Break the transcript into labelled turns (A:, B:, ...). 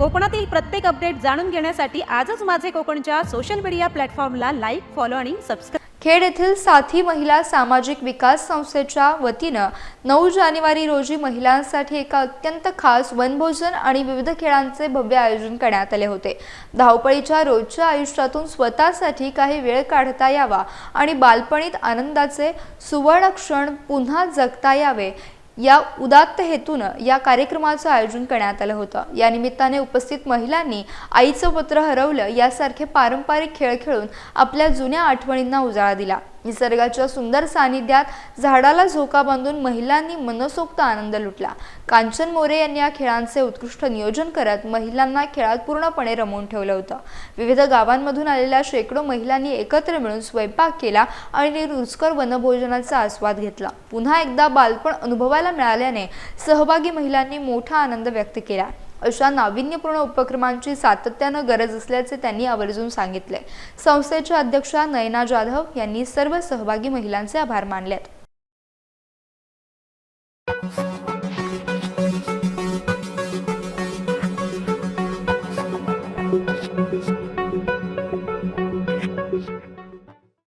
A: कोकणातील प्रत्येक अपडेट जाणून घेण्यासाठी आजच माझे कोकणच्या सोशल मीडिया प्लॅटफॉर्मला लाईक, फॉलो आणि सबस्क्राईब.
B: खेड येथील साथी महिला सामाजिक विकास संस्थेच्या वतीनं 9 जानेवारी रोजी महिलांसाठी एका अत्यंत खास वनभोजन आणि विविध खेळांचे भव्य आयोजन करण्यात आले होते. धावपळीच्या रोजच्या आयुष्यातून स्वतःसाठी काही वेळ काढता यावा आणि बालपणीत आनंदाचे सुवर्ण क्षण पुन्हा जगता यावे या उदात्त हेतूनं या कार्यक्रमाचं आयोजन करण्यात आलं होतं. या निमित्ताने उपस्थित महिलांनी आईचं पत्र हरवलं यासारखे पारंपरिक खेळ खेळून आपल्या जुन्या आठवणींना उजाळा दिला. निसर्गाच्या सुंदर सानिध्यात झाडाला झोका बांधून महिलांनी मनसोक्त आनंद लुटला. कांचन मोरे यांनी या खेळांचे उत्कृष्ट नियोजन करत महिलांना खेळात पूर्णपणे रमवून ठेवलं होतं. विविध गावांमधून आलेल्या शेकडो महिलांनी एकत्र मिळून स्वयंपाक केला आणि रुचकर वनभोजनाचा आस्वाद घेतला. पुन्हा एकदा बालपण अनुभवायला मिळाल्याने सहभागी महिलांनी मोठा आनंद व्यक्त केला. अशा नाविन्यपूर्ण उपक्रमांची सातत्यानं गरज असल्याचे त्यांनी आवर्जून सांगितले. संस्थेच्या अध्यक्षा नयना जाधव यांनी सर्व सहभागी महिलांचे आभार मानलेत.